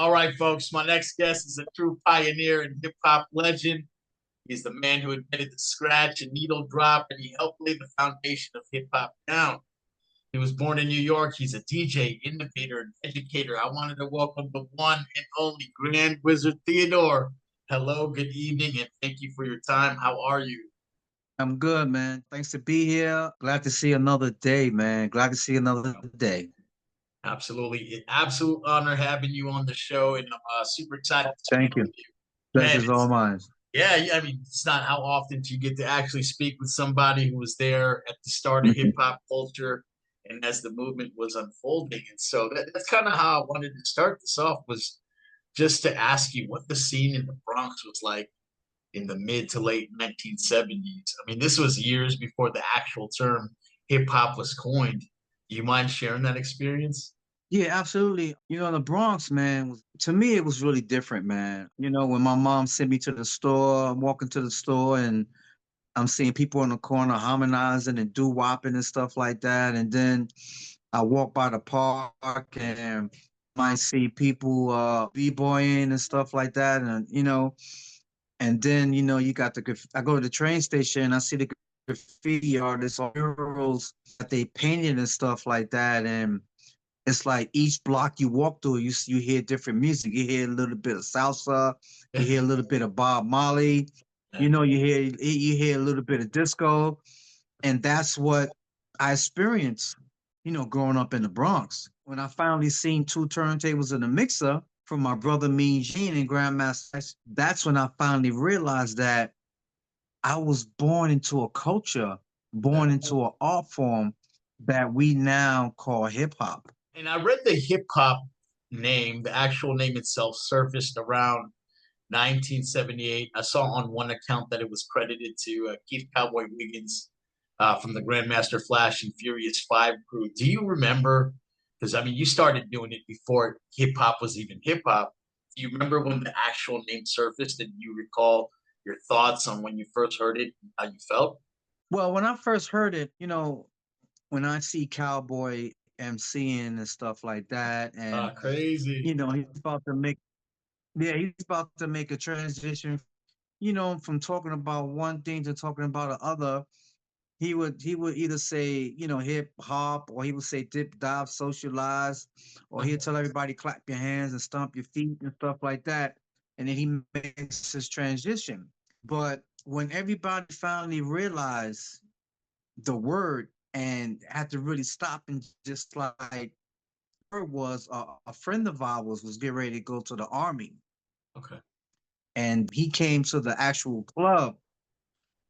All right, folks. My next guest is a true pioneer and hip hop legend. He's the man who invented the scratch and needle drop, and he helped lay the foundation of hip hop down. He was born in New York. He's a DJ, innovator, and educator. I wanted to welcome the one and only Grand Wizard Theodore. Hello, good evening, and thank you for your time. How are you? I'm good, man. Thanks to be here. Glad to see another day, man. Glad to see another day. Absolutely. Absolute honor having you on the show, and I'm super excited to speak Thank you. with you. Man, Pleasure's all mine. yeah, yeah, I mean, it's not how often do you get to actually speak with somebody who was there at the start of hip hop culture and as the movement was unfolding. And so that's kind of how I wanted to start this off was just to ask you what the scene in the Bronx was like in the mid to late 1970s. I mean, this was years before the actual term hip hop was coined. Do you mind sharing that experience? Yeah, absolutely. The Bronx, man, to me, it was really different, man. When my mom sent me to the store, I'm walking to the store and I'm seeing people on the corner harmonizing and doo-wopping and stuff like that. And then I walk by the park and might see people b-boying and stuff like that. And then, you got I go to the train station, I see the graffiti artists or murals that they painted and stuff like that. And it's like each block you walk through, you hear different music. You hear a little bit of salsa, you hear a little bit of Bob Marley, you hear a little bit of disco. And that's what I experienced, growing up in the Bronx. When I finally seen two turntables and a mixer from my brother Mean Gene and Grandmaster, that's when I finally realized that I was born into a culture, born into an art form that we now call hip hop. And I read the hip hop name, the actual name itself surfaced around 1978. I saw on one account that it was credited to Keith Cowboy Wiggins from the Grandmaster Flash and Furious Five crew. Do you remember? Because I mean, you started doing it before hip hop was even hip hop. Do you remember when the actual name surfaced? And you recall your thoughts on when you first heard it, how you felt? Well, when I first heard it, when I see Cowboy MCing and stuff like that, and Crazy. he's about to make, yeah, he's about to make a transition, from talking about one thing to talking about the other. He would either say, hip hop, or he would say dip dive socialize, or he'd tell everybody clap your hands and stomp your feet and stuff like that. And then he makes his transition. But when everybody finally realized the word and had to really stop and just like word was a friend of ours was getting ready to go to the army, Okay. and he came to the actual club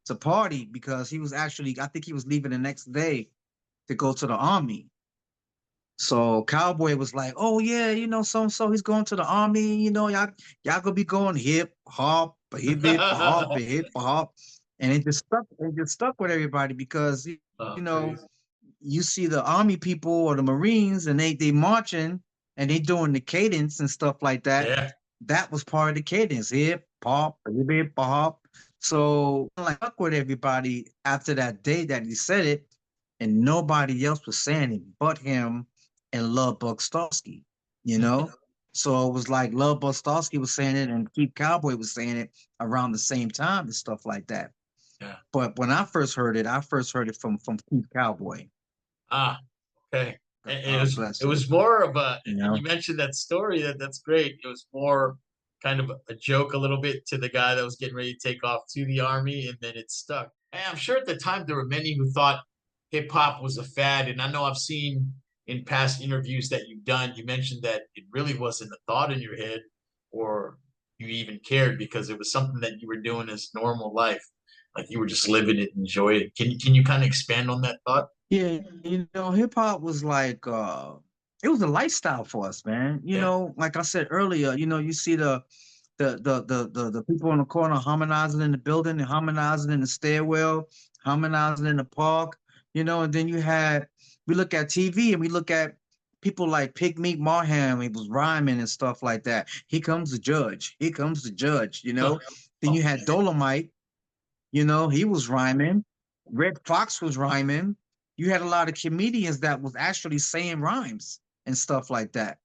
to party because he was actually, I think he was leaving the next day to go to the army. So Cowboy was like, "Oh yeah, so and so he's going to the army. Y'all gonna be going hip hop, hip hop, hip hop," and it just stuck with everybody because you know Crazy. you see the army people or the Marines and they marching and they doing the cadence and stuff like that. Yeah. That was part of the cadence, hip hop. So like stuck with everybody after that day that he said it, and nobody else was saying it but him and Love Bug Starsky, you know? So it was like Love Bug Starsky was saying it and Keith Cowboy was saying it around the same time and stuff like that. Yeah. But when I first heard it from Keith Cowboy. Ah, okay. It God was bless it him. was more of a You and know? you mentioned that story that's great. It was more kind of a joke a little bit to the guy that was getting ready to take off to the army and then it stuck. And I'm sure at the time there were many who thought hip hop was a fad. And I know I've seen in past interviews that you've done, you mentioned that it really wasn't a thought in your head or you even cared because it was something that you were doing as normal life. Like you were just living it, enjoy it. Can you kind of expand on that thought? Yeah, hip hop was like it was a lifestyle for us, man. Yeah. Like I said earlier, you see the people in the corner harmonizing in the building and harmonizing in the stairwell, harmonizing in the park, and then we look at TV and we look at people like Pigmeat Marham, he was rhyming and stuff like that. Here comes the judge. Here comes the judge. Then you Oh, had Dolomite, he was rhyming. Red Fox was rhyming. You had a lot of comedians that was actually saying rhymes and stuff like that.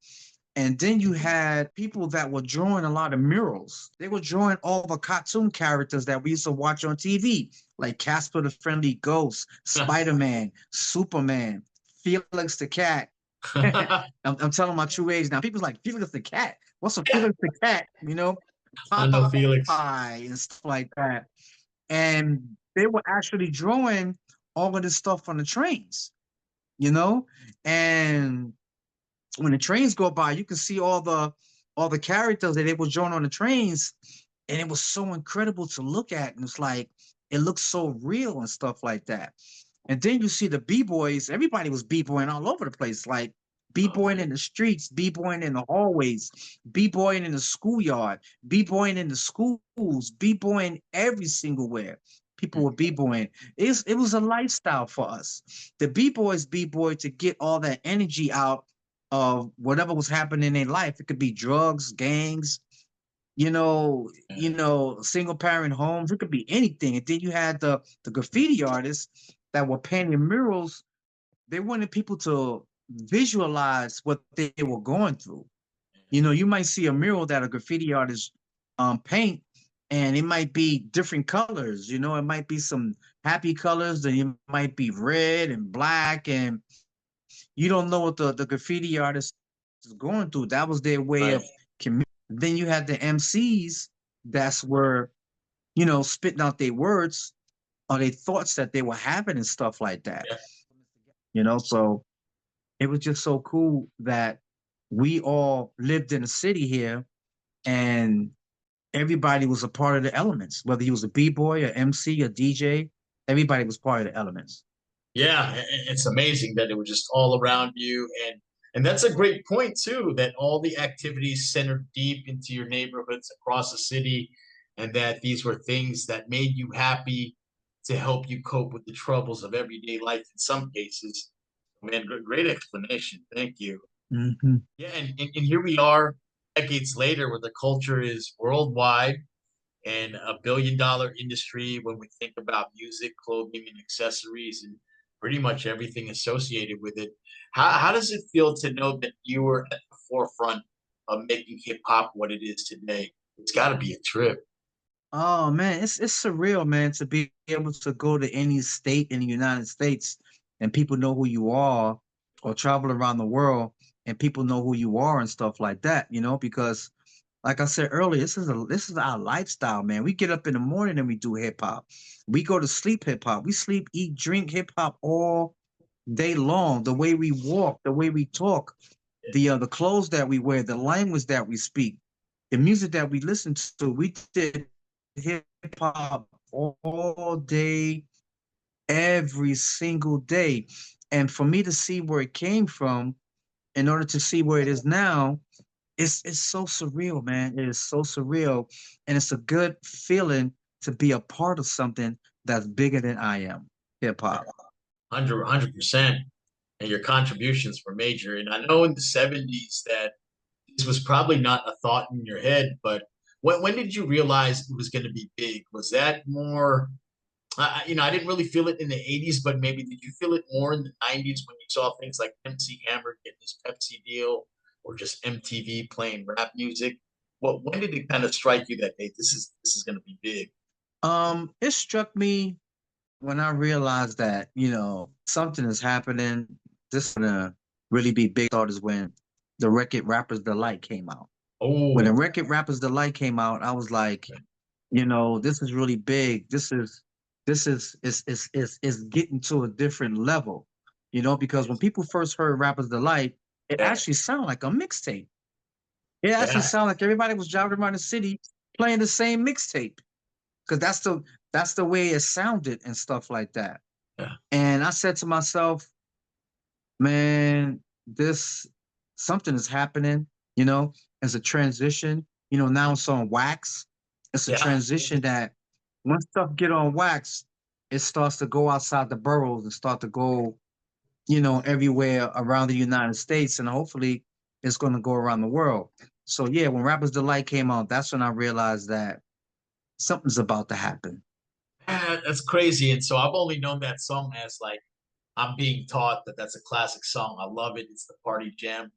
And then you had people that were drawing a lot of murals. They were drawing all the cartoon characters that we used to watch on TV, like Casper the Friendly Ghost, Spider-Man, Superman, Felix the Cat. I'm telling my true age now. People's like, Felix the Cat. What's a Felix the Cat? I know Felix. Popeye and stuff like that. And they were actually drawing all of this stuff on the trains, you know? And when the trains go by, you can see all the characters that they were drawing on the trains, and it was so incredible to look at. And it's like it looks so real and stuff like that. And then you see the b-boys, everybody was b-boying all over the place, like Oh b-boying man. in the streets, b-boying in the hallways, b-boying in the schoolyard, b-boying in the schools, b-boying every single where. People were b-boying. It was a lifestyle for us. The b-boys b-boy to get all that energy out of whatever was happening in their life. It could be drugs, gangs, single parent homes. It could be anything. And then you had the graffiti artists that were painting murals. They wanted people to visualize what they were going through. You might see a mural that a graffiti artist paint, and it might be different colors. It might be some happy colors, then it might be red and black, and you don't know what the graffiti artist is going through. That was their way Right. of communicating. Then you had the MCs that's were, spitting out their words or their thoughts that they were having and stuff like that. Yeah. So it was just so cool that we all lived in a city here and everybody was a part of the elements, whether he was a B-boy, a MC, a DJ, everybody was part of the elements. Yeah, it's amazing that it was just all around you, and that's a great point too. That all the activities centered deep into your neighborhoods across the city, and that these were things that made you happy to help you cope with the troubles of everyday life. In some cases, man, great explanation. Thank you. Mm-hmm. Yeah, and here we are, decades later, where the culture is worldwide and $1 billion industry when we think about music, clothing, and accessories, and pretty much everything associated with it. How does it feel to know that you were at the forefront of making hip hop what it is today? It's got to be a trip. Oh man, it's surreal, man, to be able to go to any state in the United States and people know who you are, or travel around the world and people know who you are and stuff like that, because like I said earlier, this is our lifestyle, man. We get up in the morning and we do hip hop. We go to sleep hip hop. We sleep, eat, drink hip hop all day long. The way we walk, the way we talk, the clothes that we wear, the language that we speak, the music that we listen to. We did hip hop all day, every single day. And for me to see where it came from, in order to see where it is now, it's so surreal, man. It is so surreal. And it's a good feeling to be a part of something that's bigger than I am, hip hop. 100%. And your contributions were major. And I know in the 70s that this was probably not a thought in your head, but when did you realize it was going to be big? Was that more, I didn't really feel it in the 80s, but maybe did you feel it more in the 90s when you saw things like MC Hammer getting his Pepsi deal or just MTV playing rap music? When did it kind of strike you that, hey, this is going to be big? It struck me when I realized that, something is happening. This is gonna really be big. Thought is when the record Rappers Delight came out. When the Oh, record Rappers Delight came out, I was like, this is really big. This is getting to a different level, because when people first heard Rappers Delight, it yeah, actually sounded like a mixtape. It actually yeah, sounded like everybody was driving around the city playing the same mixtape, because that's the way it sounded and stuff like that. yeah, And I said to myself, man, this something is happening, as a transition. Now it's on wax. It's a yeah. transition that when stuff get on wax, it starts to go outside the boroughs and start to go, everywhere around the United States, and hopefully it's going to go around the world. So yeah, when Rappers Delight came out, that's when I realized that something's about to happen. That's crazy. And so I've only known that song as like I'm being taught that that's a classic song. I love it. It's the party jam.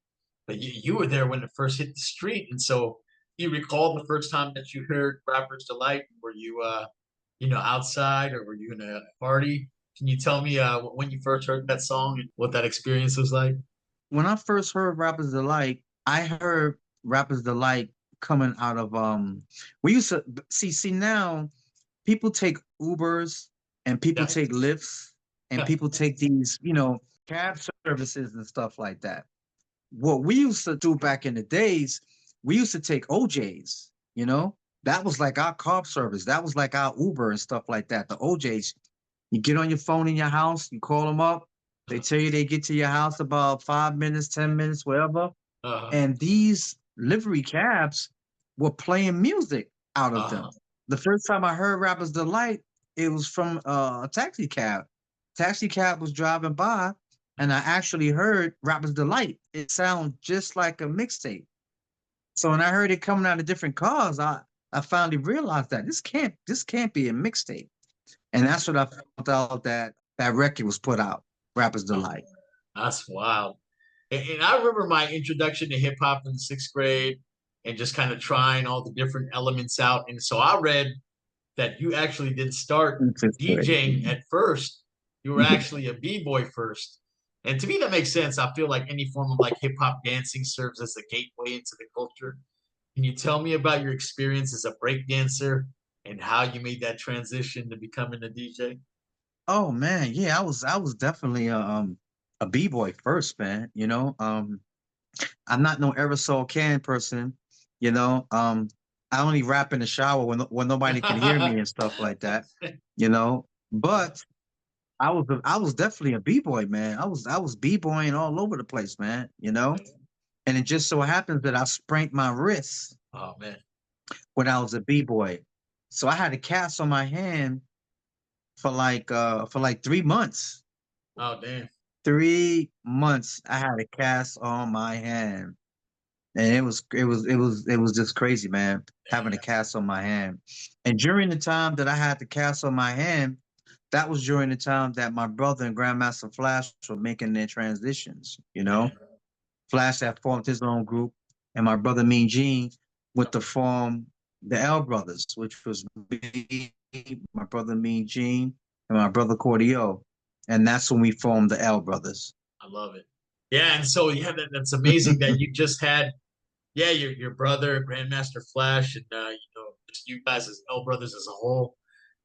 but you were there when it first hit the street, and so you recall the first time that you heard Rapper's Delight? Were you outside, or were you in a party? Can you tell me when you first heard that song and what that experience was like? When I first heard Rapper's Delight, I heard Rapper's Delight coming out of we used to see now people take Ubers and people Yeah. take Lyfts and people take these, cab services and stuff like that. What we used to do back in the days, we used to take OJs, that was like our car service. That was like our Uber and stuff like that. The OJs, you get on your phone in your house, you call them up, they tell you they get to your house about 5 minutes, 10 minutes, whatever. Uh-huh. And these livery cabs were playing music out of Uh-huh. them. The first time I heard Rapper's Delight, it was from a taxi cab. Taxi cab was driving by, and I actually heard Rapper's Delight. It sounded just like a mixtape. So when I heard it coming out of different cars, I finally realized that this can't be a mixtape. And that's what I found out that record was put out, Rapper's Oh, Delight. that's wild. And I remember my introduction to hip hop in the sixth grade and just kind of trying all the different elements out. And so I read that you actually didn't start In fifth grade. DJing at first. You were actually a b-boy first. And to me, that makes sense. I feel like any form of like hip hop dancing serves as a gateway into the culture. Can you tell me about your experience as a break dancer and how you made that transition to becoming a DJ? Oh man, yeah, I was definitely a b-boy first, man. I'm not no aerosol can person, you know. I only rap in the shower when nobody can hear me and stuff like that, you know. But I was definitely a b-boy, man. I was b-boying all over the place, man. And it just so happens that I sprained my wrist Oh man. when I was a b-boy. So I had a cast on my hand for like 3 months. Oh damn. 3 months I had a cast on my hand. And it was just crazy, man, having a cast on my hand. And during the time that I had the cast on my hand, that was during the time that my brother and Grandmaster Flash were making their transitions, you Yeah. know. Flash had formed his own group, and my brother Mean Gene went to form the L Brothers, which was me, my brother Mean Gene, and my brother Cordio. And that's when we formed the L Brothers. I love it. Yeah, and so yeah, that's amazing that you just had your brother, Grandmaster Flash, and just you guys as L Brothers as a whole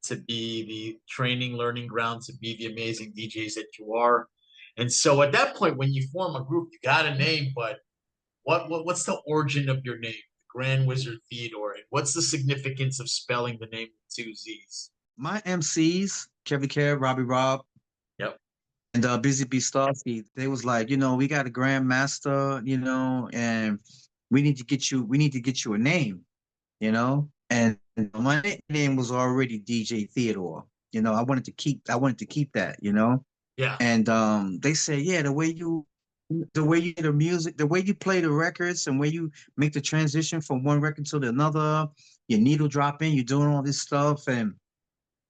to be the training, learning ground to be the amazing DJs that you are. And so at that point, when you form a group, you got a name, but what's the origin of your name, Grand Wizard Theodore, and what's the significance of spelling the name with two Z's? My MCs, Kevin Care, Robbie Rob, Yep. and Busy B Starsky, they was like, we got a grandmaster, and we need to get you a name, And my nickname was already DJ Theodore. I wanted to keep that. Yeah. And they said, yeah, the way you the music, the way you play the records and where you make the transition from one record to the another, your needle dropping, you're doing all this stuff and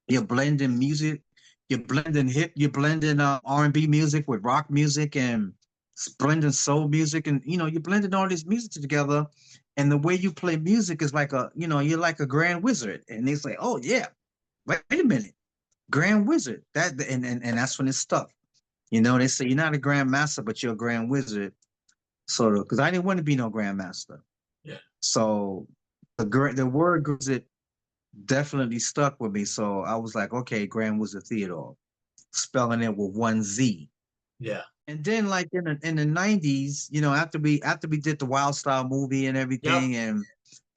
you're blending music, you're blending R&B music with rock music and blending soul music, and you're blending all this music together. And the way you play music is like you're like a grand wizard. And they say, oh yeah, wait a minute, grand wizard. And that's when it's stuck. They say you're not a grand master, but you're a grand wizard. Sort of, because I didn't want to be no grand master. Yeah. So the word wizard definitely stuck with me. So I was like, okay, Grand Wizard Theodore, spelling it with one Z. Yeah. And then like in the 90s, after we did the Wild Style movie and Yep. everything, and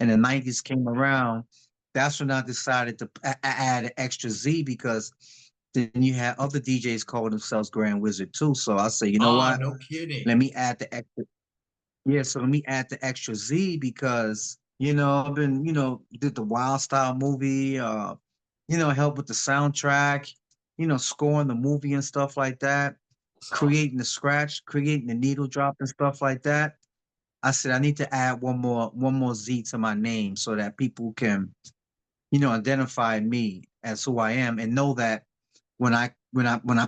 the 90s came around, that's when I decided to add an extra Z, because then you had other DJs calling themselves Grand Wizard too. So I say, you know Oh, what? no kidding. Let me add the extra. Yeah, so let me add the extra Z because, I've been, did the Wild Style movie, help with the soundtrack, scoring the movie and stuff like that, That's awesome. creating the scratch, creating the needle drop and stuff like that. I said I need to add one more Z to my name so that people can, identify me as who I am and know that when I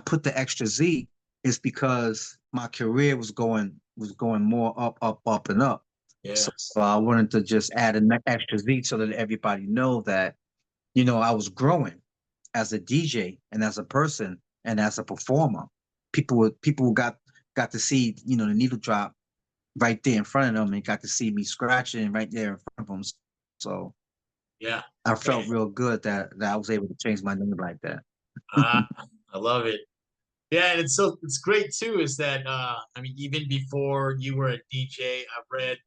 put the extra Z, it's because my career was going was going more up, up, up, and up. Yeah. So I wanted to just add an extra Z so that everybody know that, I was growing as a DJ and as a person and as a performer. People got to see, the needle drop right there in front of them and got to see me scratching right there in front of them. So Yeah. I felt real good that I was able to change my name like that. Ah, I love it. Yeah, and it's great too, is that I mean, even before you were a DJ, I read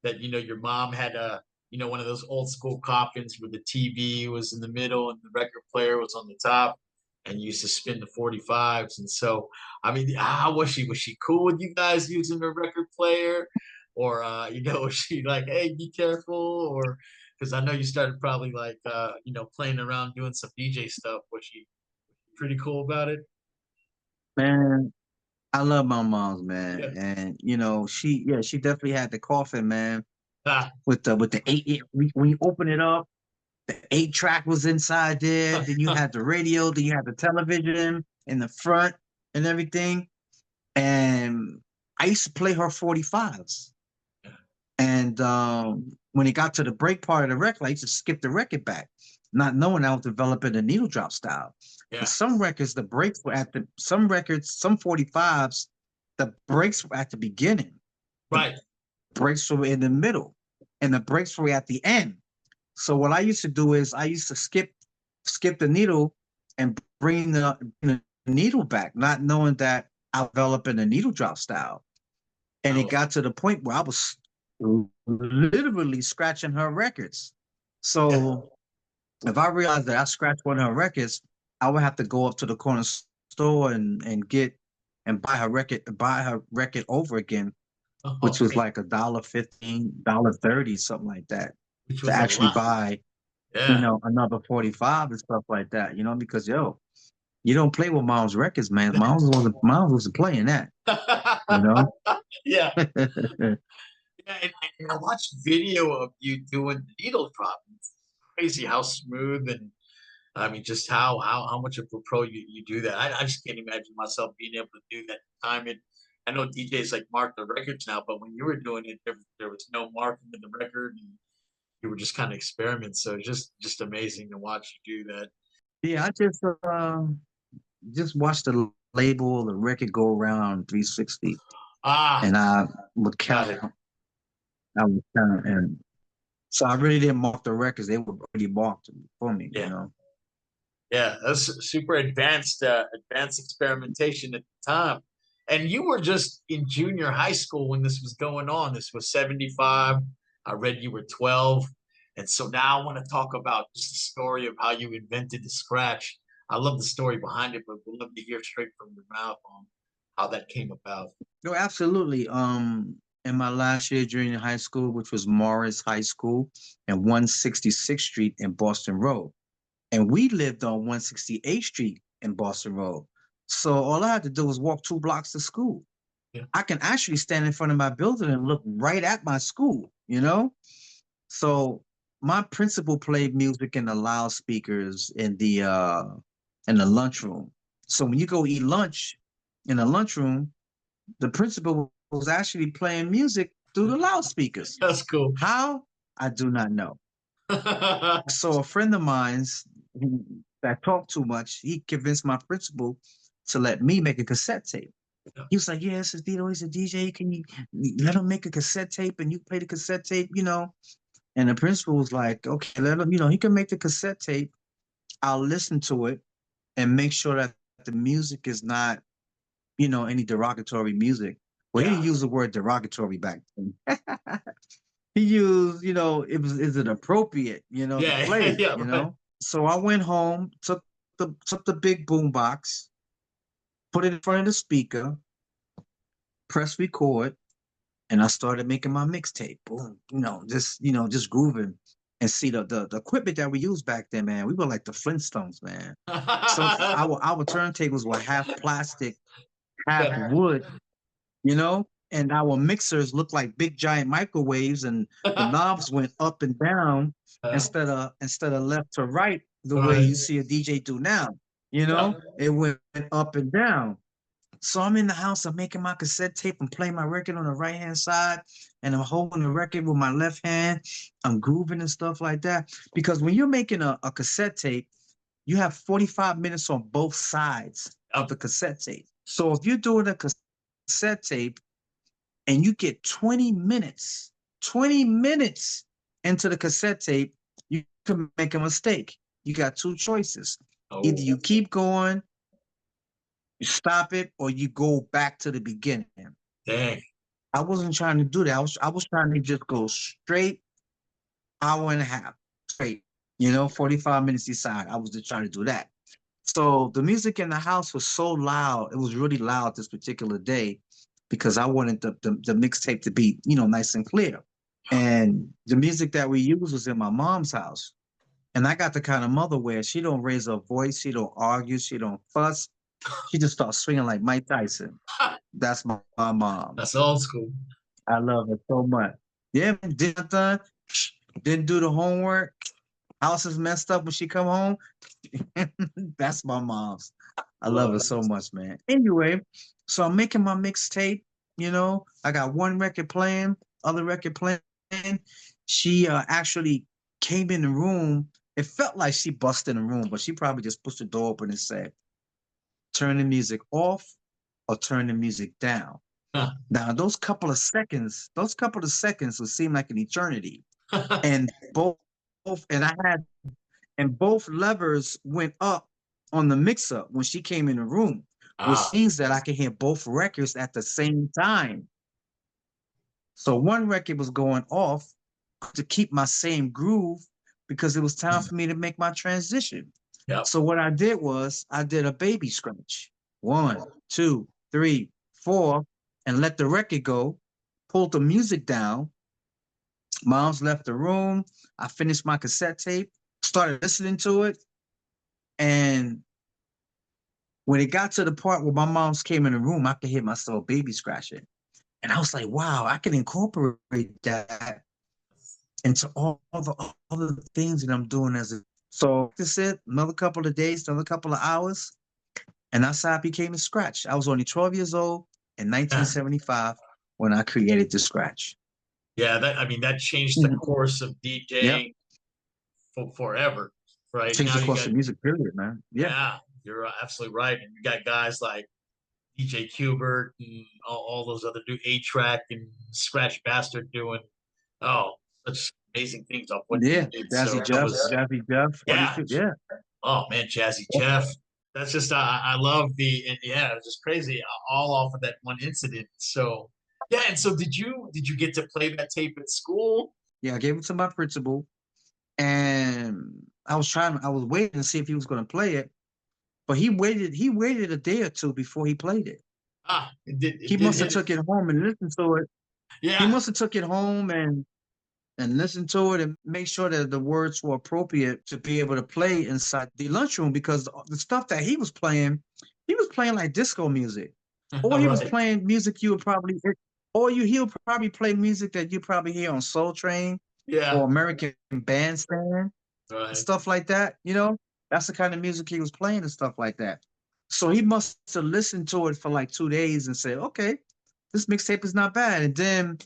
that your mom had a one of those old school coffins where the TV was in the middle and the record player was on the top, and you used to spin the 45s. And so, I mean, was she cool with you guys using the record player, or was she like, hey, be careful, or because I know you started probably like playing around doing some DJ stuff. Was she pretty cool about it? Man, I love my mom's, man. Yeah. And she definitely had the coffin, man, Ah, with the eight when you open it up, the 8 track was inside there, then you had the radio, then you had the television in the front and everything. And I used to play her 45s. And when it got to the break part of the record, I used to skip the record back, not knowing I was developing a needle drop style. But yeah, some records, the breaks were at the some records, some 45s, the breaks were at the beginning. The right. breaks were in the middle, and the breaks were at the end. So what I used to do is I used to skip the needle and bring the needle back, not knowing that I was developing a needle drop style. And it Oh, got to the point where I was literally scratching her records. yeah. So if I realized that I scratched one of her records, I would have to go up to the corner store and buy her record over again, which was Okay, like $1.15, $1.30, something like that, which to was a actually lot. buy, Yeah. another 45 and stuff like that, because you don't play with mom's records, man. Mom's wasn't playing that, you know? Yeah. Yeah, and I watched video of you doing the needle drop. It's crazy how smooth, and I mean just how much of a pro you do that. I just can't imagine myself being able to do that time. And I know DJs like mark the records now, but when you were doing it, there was no marking in the record, and you were just kind of experiment. So just amazing to watch you do that. Yeah, I just watch the label, the record go around 360, Ah, and I would got count. it. I would count, and so I really didn't mark the records; they were already marked for me. Yeah. Yeah, that's super advanced experimentation at the time. And you were just in junior high school when this was going on. This was 75. I read you were 12. And so now I want to talk about just the story of how you invented the scratch. I love the story behind it, but we'd love to hear straight from your mouth on how that came about. No, absolutely. In my last year junior high school, which was Morris High School, and 166th Street in Boston Road, and we lived on 168th Street in Boston Road. So all I had to do was walk 2 blocks to school. Yeah. I can actually stand in front of my building and look right at my school. So my principal played music in the loudspeakers in the lunchroom. So when you go eat lunch in the lunchroom, the principal was actually playing music through the loudspeakers. That's cool. How? I do not know. So a friend of mine's that talked too much, he convinced my principal to let me make a cassette tape. He was like, "Yeah, this is Dito. He's a DJ. Can you let him make a cassette tape and you play the cassette tape?" And the principal was like, "Okay, let him. He can make the cassette tape. I'll listen to it and make sure that the music is not, any derogatory music." Well, he Yeah. didn't use the word derogatory back then. He used, is it appropriate, to Yeah. play it, Yeah. Right. So I went home, took the big boom box, put it in front of the speaker, press record, and I started making my mixtape. Boom, just grooving. And see the equipment that we used back then, man, we were like the Flintstones, man. Some our turntables were half plastic, half Yeah. wood, and our mixers looked like big giant microwaves, and the knobs went up and down instead of left to right the All way right. you see a DJ do now. Yeah. It went up and down. So I'm in the house, I'm making my cassette tape, I'm playing my record on the right-hand side, and I'm holding the record with my left hand. I'm grooving and stuff like that. Because when you're making a cassette tape, you have 45 minutes on both sides of Yep. the cassette tape. So if you're doing a cassette tape and you get 20 minutes into the cassette tape, you can make a mistake. You got two choices. Either Oh, you keep going, you stop it, or you go back to the beginning. dang. I wasn't trying to do that. I was trying to just go straight hour and a half straight. 45 minutes each side. I was just trying to do that. So the music in the house was so loud. It was really loud this particular day because I wanted the mixtape to be, nice and clear. And the music that we used was in my mom's house. And I got the kind of mother where she don't raise her voice, she don't argue, she don't fuss. She just starts swinging like Mike Tyson. That's my mom. That's old school. I love her so much. Yeah, man, didn't do the homework. House is messed up when she come home. That's my mom's. I love Love her so much, man. Anyway, so I'm making my mixtape. I got one record playing, other record playing. She actually came in the room. It felt like she busted in the room, but she probably just pushed the door open and said, "Turn the music off or turn the music down." it. Now, those couple of seconds would seem like an eternity. And both levers went up on the mixer when she came in the room, which Ah, means that I can hear both records at the same time. So one record was going off to keep my same groove because it was time for me to make my transition. yep. So what I did was I did a baby scratch. 1, 2, 3, 4, and let the record go, pulled the music down. Mom's left the room. I finished my cassette tape, started listening to it. And when it got to the part where my mom's came in the room, I could hear myself baby scratching. And I was like, wow, I can incorporate that into all the other things that I'm doing as a so that's it. Another couple of days, another couple of hours, and that's how I became a scratch. I was only 12 years old in Yeah. 1975 when I created the scratch. Yeah, that I mean that changed the Mhm. course of Yep. DJing for forever. Right Changed now, the you course got of music, period, man. Yeah. yeah, you're absolutely right, and you got guys like DJ Kubert and all those other do A Track and Scratch Bastard doing oh such amazing things off what they Yeah. did. Jazzy So that Jeff, was Jazzy Jeff, Funny yeah. Too. Yeah. Oh man, Jazzy Jeff. That's just I love the and yeah, it was just crazy all off of that one incident. So yeah, and so did you get to play that tape at school? Yeah. I gave it to my principal and I was waiting to see if he was going to play it, but he waited a day or two before he played it. Ah, it He did must have hit it. took it home and listened to it. He Yeah. must have took it home and listen to it and make sure that the words were appropriate to be able to play inside the lunchroom because the stuff that he was playing like disco music, or All he was right. playing music you would probably, or he'll probably play music that you probably hear on Soul Train Yeah. or American Bandstand, Right. stuff like that. That's the kind of music he was playing and stuff like that. So he must have listened to it for like 2 days and said, okay, this mixtape is not bad. And then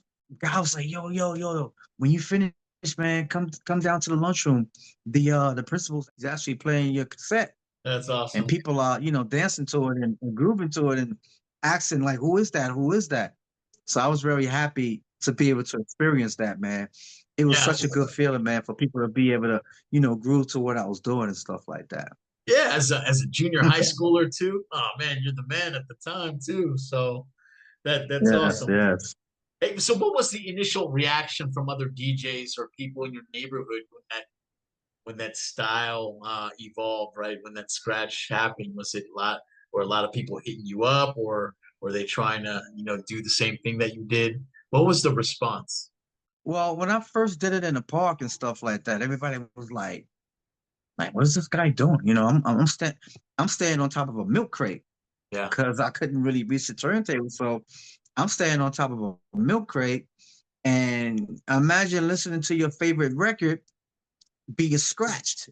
I was like, yo, yo, yo, when you finish, man, come down to the lunchroom. The principal is actually playing your cassette, That's and awesome. people are dancing to it and grooving to it and asking like, who is that? Who is that? So I was very happy to be able to experience that, man. It was Yeah. such a good feeling, man, for people to be able to groove to what I was doing and stuff like that. Yeah, as a junior high schooler too. Oh man, you're the man at the time too. So that's Yes, awesome. yes. Hey, so what was the initial reaction from other DJs or people in your neighborhood when that style evolved, right? When that scratch happened, was it a lot of people hitting you up, or were they trying to, do the same thing that you did? What was the response? Well, when I first did it in the park and stuff like that, everybody was like, what is this guy doing? I'm staying on top of a milk crate Yeah. because I couldn't really reach the turntable. So I'm staying on top of a milk crate. And imagine listening to your favorite record being scratched,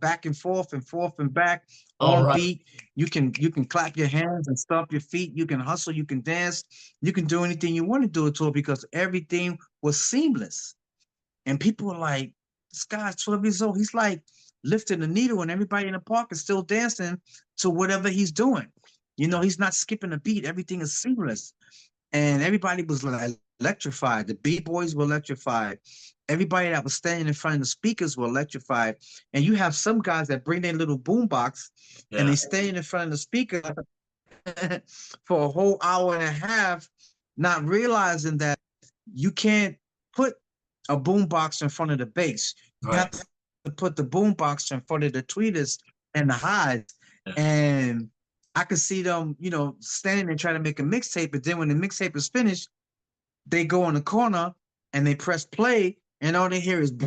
back and forth and back All on right. beat. You can clap your hands and stomp your feet. You can hustle. You can dance. You can do anything you want to do to it because everything was seamless. And people were like, "This guy's 12 years old. He's like lifting the needle, and everybody in the park is still dancing to whatever he's doing. He's not skipping a beat. Everything is seamless." And everybody was like electrified. The B-boys were electrified. Everybody that was standing in front of the speakers were electrified. And you have some guys that bring their little boombox and Yeah. they stand in front of the speaker for a whole hour and a half, not realizing that you can't put a boombox in front of the bass. You have Right. to put the boombox in front of the tweeters and the highs. Yeah. And I could see them, standing and trying to make a mixtape, but then when the mixtape is finished, they go in the corner and they press play, and all they hear is, so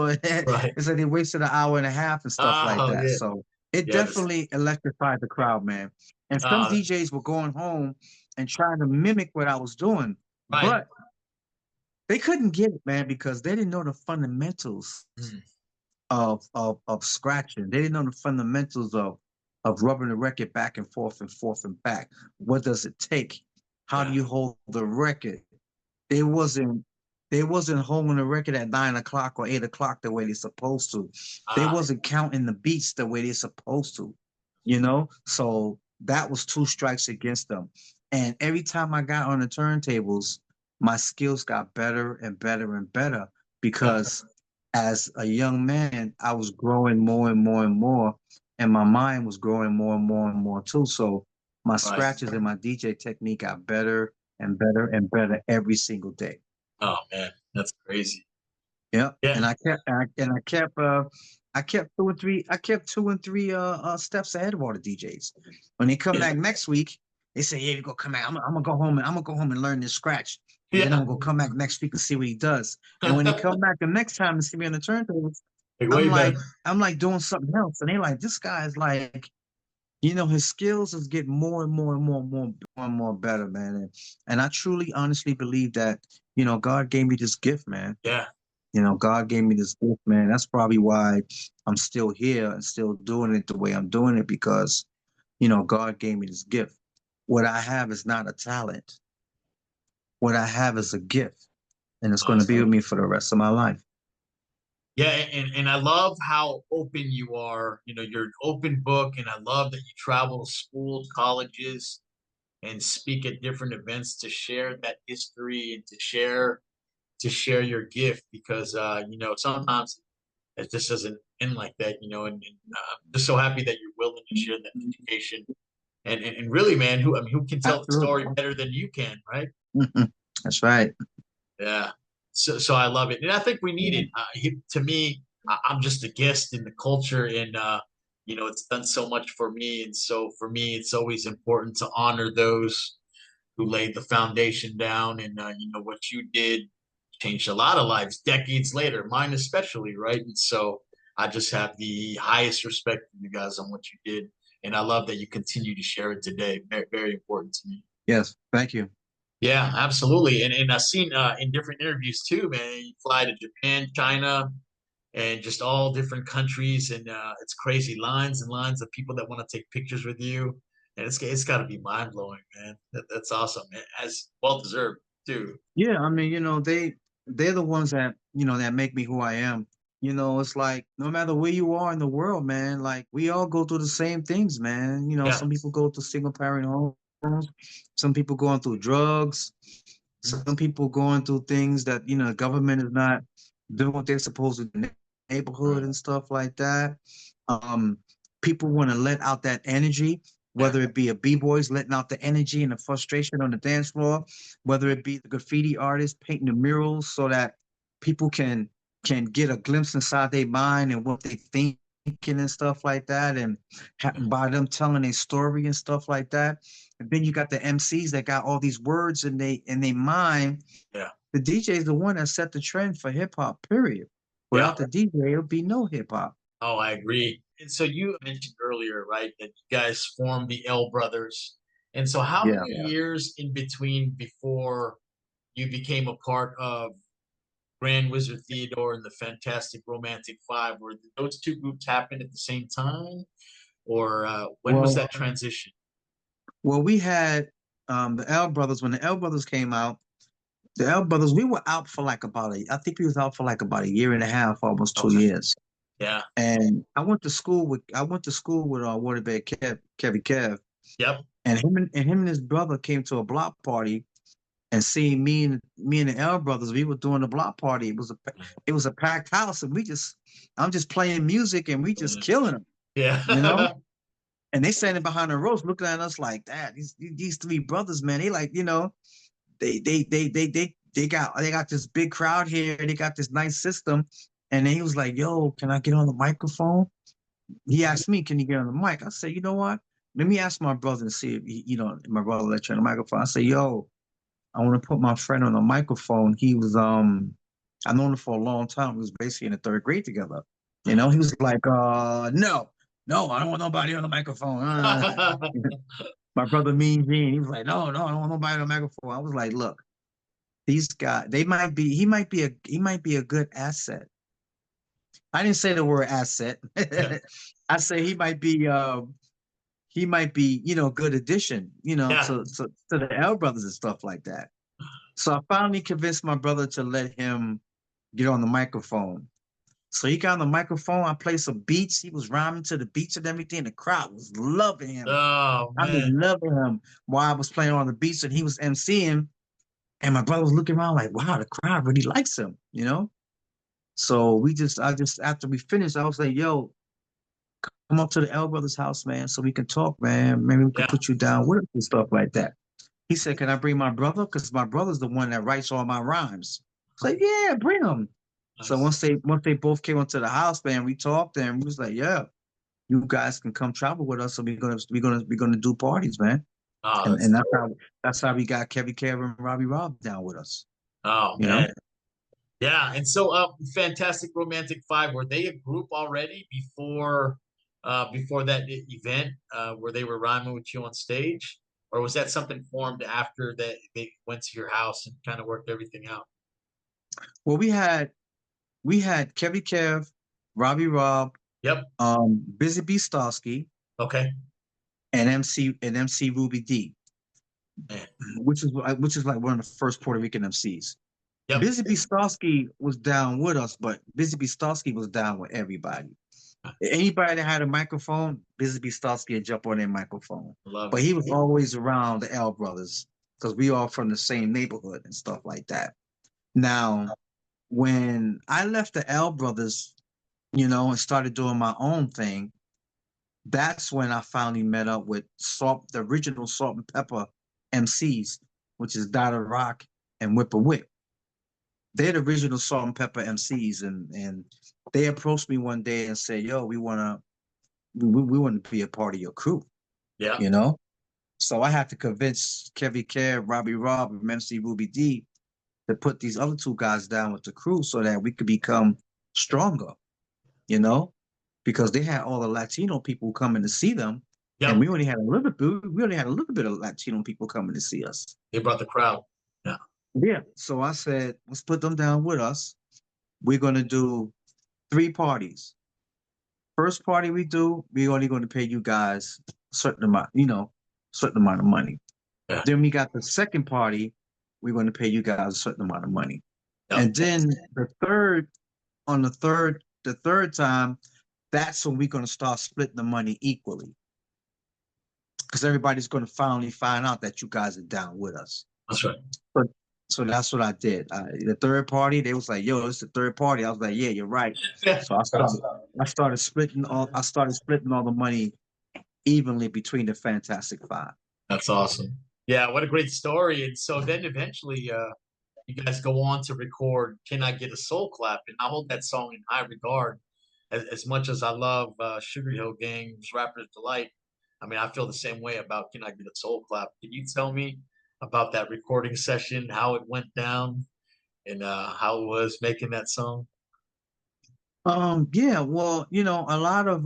Right. it's like they wasted an hour and a half and stuff like Oh that. yeah. So it Yeah. definitely electrified the crowd, man. And some Uh, DJs were going home and trying to mimic what I was doing, right. but they couldn't get it, man, because they didn't know the fundamentals Mm. of scratching. They didn't know the fundamentals of rubbing the record back and forth and back. What does it take? How do Yeah. you hold the record? They wasn't they wasn't holding the record at 9 o'clock or 8 o'clock the way they're supposed to. They Ah. wasn't counting the beats the way they're supposed to. So that was two strikes against them. And every time I got on the turntables, my skills got better and better and better Yeah. because as a young man, I was growing more and more and more, and my mind was growing more and more and more too. So my Right. scratches and my DJ technique got better and better and better every single day. Oh man, that's crazy. Yeah, Yeah. and I kept two and three steps ahead of all the DJs. When they come Yeah. back next week, they say, "Yeah, you go come back. I'm gonna go home and I'm gonna go home and learn this scratch, and then I'm Yeah. gonna go come back next week and see what he does." And when they come back the next time and see me on the turntables, Like I'm way better. like I'm like doing something else, and they like this guy's like, his skills is getting more and more and more and more and more better, man. And I truly, honestly believe that God gave me this gift, man. Yeah. God gave me this gift, man. That's probably why I'm still here and still doing it the way I'm doing it because, God gave me this gift. What I have is not a talent. What I have is a gift, and it's going to be with Awesome. me for the rest of my life. Yeah, and I love how open you are. You're an open book, and I love that you travel to schools, colleges, and speak at different events to share that history and to share your gift because sometimes it just doesn't end like that. And I'm just so happy that you're willing to share that education. And really, man, who can tell the story Absolutely. better than you can, right? That's right. Yeah. So I love it, and I think we need it. To me, I'm just a guest in the culture, and it's done so much for me. And so for me, it's always important to honor those who laid the foundation down. And what you did changed a lot of lives decades later, mine especially, right? And so I just have the highest respect for you guys on what you did, and I love that you continue to share it today. Very, very important to me. Yes. Thank you. Yeah, absolutely. And I've seen in different interviews too, man. You fly to Japan, China, and just all different countries, and it's crazy lines and lines of people that want to take pictures with you, and it's got to be mind blowing, man. That's awesome, man. As well deserved too. Yeah. I mean, they're the ones that make me who I am. It's like no matter where you are in the world, man, like we all go through the same things, man. Yeah. Some people go through single parent homes, some people going through drugs, Mhm. some people going through things that, the government is not doing what they're supposed to do in the neighborhood Right. and stuff like that. Um, People want to let out that energy, Yeah. whether it be a B-boys letting out the energy and the frustration on the dance floor, whether it be the graffiti artists painting the murals so that people can get a glimpse inside their mind and what they thinking and stuff like that, and by them telling their story and stuff like that. And then you got the MCs that got all these words in they mind. Yeah. The DJ is the one that set the trend for hip hop. Period. Yeah. Without the DJ, it'll be no hip hop. Oh, I agree. And so you mentioned earlier, right, that you guys formed the L Brothers. And so how Yeah. many years in between before you became a part of Grand Wizzard Theodore and the Fantastic Romantic Five. Were those two groups happen at the same time, or when was Well, that transition? we had the L Brothers. When the L Brothers came out, the L Brothers, we were out for like I think we was out for like about a year and a half, almost two Okay. years. Yeah. And I went to school with Waterbed Kev, Yep. and him and his brother came to a block party and seeing me and the L Brothers, we were doing a block party. It was a packed house, and I'm just playing music and we just killing them, you know. Yeah. And they standing behind the ropes, looking at us like that. These three brothers, man, they like, you know, they got this big crowd here. They got this nice system. And then he was like, "Yo, can I get on the microphone?" He asked me, "Can you get on the mic?" I said, "You know what? Let me ask my brother and see if he, you know, my brother let you on the microphone." I said, "Yo, I want to put my friend on the microphone." He was I known him for a long time. We was basically in the third grade together. You know, he was like, no, no, I don't want nobody on the microphone. My brother Mean Gene, he was like, no, no, I don't want nobody on the microphone. I was like, look, these guys, he might be a good asset. I didn't say the word asset. Yeah. I say he might be, you know, good addition, you know, Yeah. to the L brothers and stuff like that. So I finally convinced my brother to let him get on the microphone. So he got on the microphone. I played some beats. He was rhyming to the beats and everything. The crowd was loving him. Oh I mean, man. loving him while I was playing on the beats and he was MCing. And my brother was looking around like, wow, the crowd really likes him, you know? So after we finished, I was like, yo, come up to the L Brothers house, man, so we can talk, man. Maybe we could Yeah. put you down with us and stuff like that. He said, can I bring my brother? Because my brother's the one that writes all my rhymes. I was like, yeah, bring him. So Nice. once they both came into the house, man, we talked and we was like, yeah, you guys can come travel with us. So we're gonna do parties, man. Oh, And that's dope. that's how we got Kevin and Robbie Rob down with us. Oh You know? man. Yeah. And so Fantastic Romantic Five, were they a group already before that event where they were rhyming with you on stage? Or was that something formed after that they went to your house and kind of worked everything out? Well, we had Kevin Kev, Robbie Rob, Yep. Busy B Starsky, Okay. and MC Ruby D, Man. which is like one of the first Puerto Rican MCs. Yep. Busy B Starsky was down with us, but Busy B Starsky was down with everybody. Anybody that had a microphone, Busy B Starsky would jump on their microphone. Love But it. he was always around the L brothers because we all from the same neighborhood and stuff like that. Now, when I left the L brothers, you know, and started doing my own thing, that's when I finally met up with the original Salt and Pepper MCs, which is Dada Rock and Whipper Whip. They're the original Salt and Pepper MCs, and they approached me one day and said, "Yo, we want to be a part of your crew," Yeah. you know. So I had to convince Kevin Care, Robbie Rob, and MC Ruby D to put these other two guys down with the crew so that we could become stronger, you know, because they had all the Latino people coming to see them, and Yep. we only had a little bit of Latino people coming to see us. They brought the crowd. Yeah. Yeah. So I said, let's put them down with us. We're gonna do 3 parties. First party we do, we're only going to pay you guys a certain amount, you know, certain amount of money. Yeah. Then we got the second party, we're going to pay you guys a certain amount of money. Yep. And then the third time, that's when we're going to start splitting the money equally. Because everybody's going to finally find out that you guys are down with us. That's right. But so that's what I did. The third party, they was like, "Yo, it's the third party." I was like, "Yeah, you're right." So I started splitting all the money evenly between the Fantastic Five. That's awesome. Yeah, what a great story. And so then eventually you guys go on to record Can I Get a Soul Clap? And I hold that song in high regard as much as I love Sugar Hill Gang's Rapper's Delight. I mean, I feel the same way about Can I Get a Soul Clap? Can you tell me about that recording session, how it went down, and how it was making that song? Yeah, well, you know, a lot of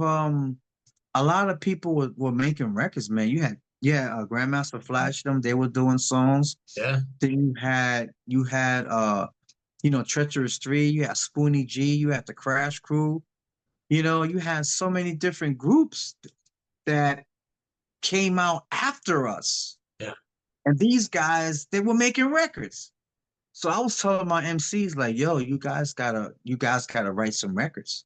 people were making records, man. Grandmaster Flash them, they were doing songs. Yeah. Then you had Treacherous 3, you had Spoonie G, you had the Crash Crew. You had so many different groups that came out after us. Yeah. And these guys, they were making records. So I was telling my MCs like, yo, you guys gotta write some records.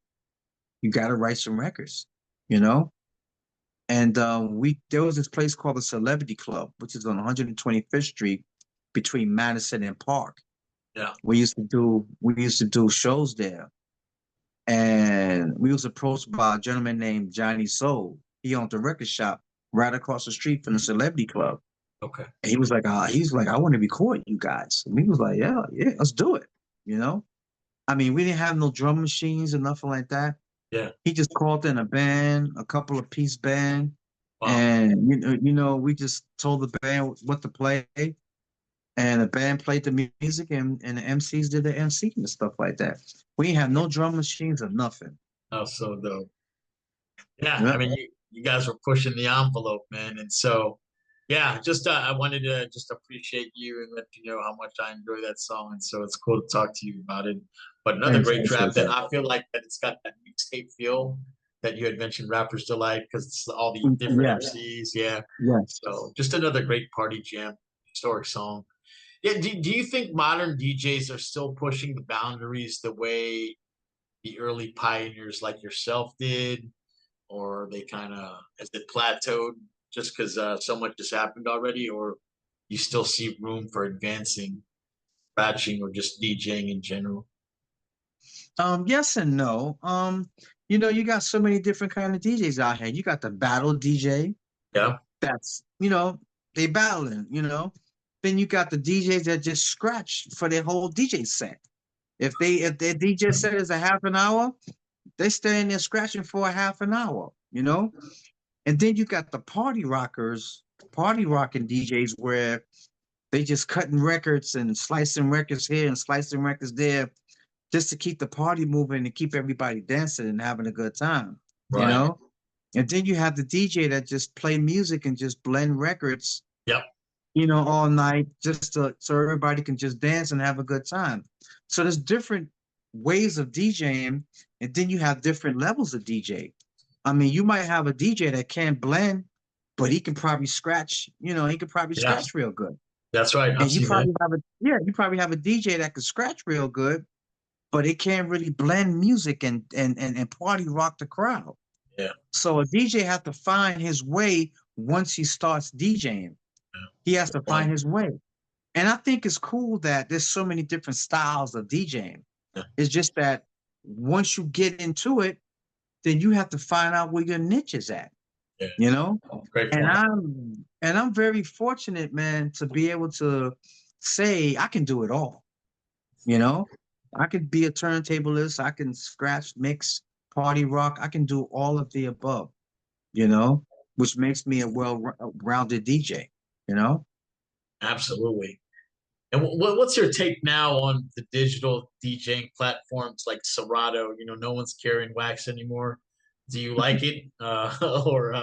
You gotta write some records, you know? And there was this place called the Celebrity Club, which is on 125th Street between Madison and Park. Yeah. We used to do shows there. And we was approached by a gentleman named Johnny Soul. He owned a record shop right across the street from the Celebrity Club. Okay. And he was like, I want to record you guys. And we was like, yeah, let's do it. I mean, we didn't have no drum machines or nothing like that. Yeah. He just called in a band, a couple of piece band, Wow. and we just told the band what to play, and the band played the music, and the MCs did the MC and stuff like that. We didn't have no drum machines or nothing. Oh, so dope. Yeah, I Yeah. mean, you guys were pushing the envelope, man, and so yeah, just I wanted to just appreciate you and let you know how much I enjoy that song, and so it's cool to talk to you about it. But another Thanks, great thanks for track that that. I feel like that it's got that mixtape feel that you had mentioned, Rapper's Delight, because it's all the different Yes, MCs. Yeah, yes. so just another great party jam, historic song. Yeah, do you think modern DJs are still pushing the boundaries the way the early pioneers like yourself did? Or they kind of has it plateaued just because so much has happened already, or you still see room for advancing, batching, or just DJing in general? Yes and no. You got so many different kind of DJs out here. You got the battle DJ. Yeah, That's they battling. Then you got the DJs that just scratch for their whole DJ set. If their DJ set is a half an hour, they stay in there scratching for a half an hour. And then you got the party rockers, party rocking DJs where they just cutting records and slicing records here and slicing records there just to keep the party moving and keep everybody dancing and having a good time, you right. know? And then you have the DJ that just play music and just blend records, Yep. all night just so everybody can just dance and have a good time. So there's different ways of DJing, and then you have different levels of DJ. I mean, you might have a DJ that can't blend, but he can probably scratch, he can probably Yeah, scratch real good. that's right. I've And you seen that. probably have you probably have a DJ that can scratch real good, but it can't really blend music and party rock the crowd. Yeah, So a DJ has to find his way once he starts DJing. yeah. He has Good to find point. his way. And I think it's cool that there's so many different styles of DJing. Yeah, It's just that once you get into it, then you have to find out where your niche is at, yeah. you know? Great And point. I'm very fortunate, man, to be able to say I can do it all. You know, I could be a turntablist, I can scratch, mix, party rock, I can do all of the above, which makes me a well-rounded DJ, you know? Absolutely. And what's your take now on the digital DJing platforms like Serato? No one's carrying wax anymore. Do you like it, or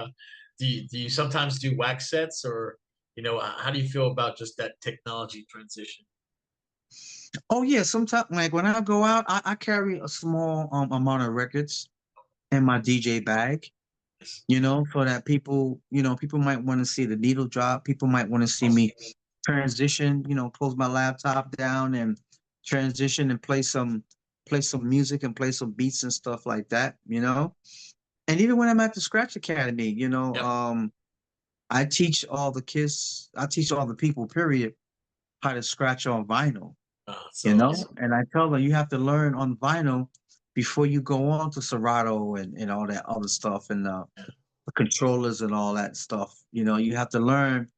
do you sometimes do wax sets, or how do you feel about just that technology transition? Oh yeah, sometimes like when I go out, I carry a small amount of records in my DJ bag, so that people might want to see the needle drop. People might want to see me transition, close my laptop down and transition and play some music and play some beats and stuff like that. And even when I'm at the Scratch Academy, Yep. I teach all the people, period, how to scratch on vinyl, So awesome. and I tell them you have to learn on vinyl before you go on to Serato and all that other stuff and Yeah. the controllers and all that stuff. You have to learn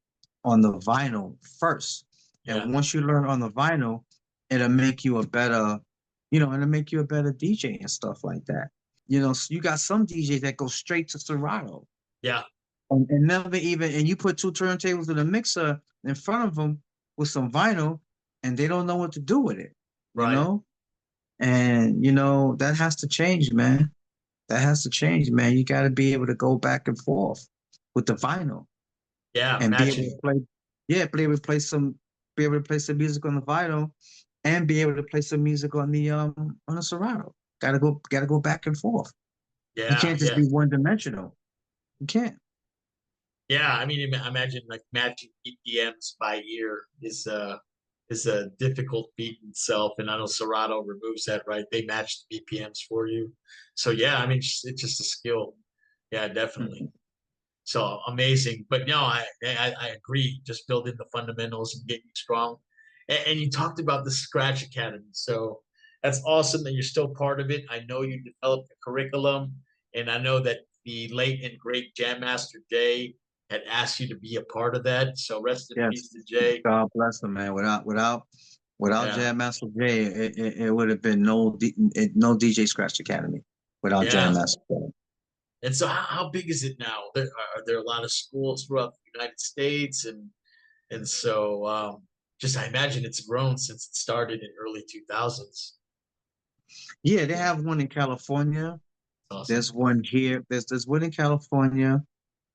on the vinyl first. Yeah. And once you learn on the vinyl, it'll make you a better, it'll make you a better DJ and stuff like that. So you got some DJs that go straight to Serato Yeah. and never even, and you put two turntables in a mixer in front of them with some vinyl, and they don't know what to do with it, you Right. know? And, that has to change, man. That has to change, man. You got to be able to go back and forth with the vinyl Yeah. and be able to Matching. play, yeah, be able to play some music on the vinyl and be able to play some music on the Serato. Gotta go back and forth. You Yeah, can't just yeah. be one dimensional. You can't. Yeah, I mean, imagine like matching BPMs by ear is a difficult feat in itself, and I know Serato removes that, right? They match the BPMs for you. So yeah, I mean, it's just a skill. Yeah, definitely. Mhm. So amazing. But no, I agree. Just building the fundamentals and getting strong. And you talked about the Scratch Academy. So that's awesome that you're still part of it. I know you developed the curriculum, and I know that the late and great Jam Master Jay had asked you to be a part of that. So rest in Yes. peace to Jay. God bless them, man. Without Yeah, Jam Master Jay, it would have been no DJ Scratch Academy without Jam yeah. Master Jay. And so how big is it now? Are there a lot of schools throughout the United States and so just I imagine it's grown since it started in early 2000s. Yeah, they have one in California. Awesome. There's one here. There's one in California.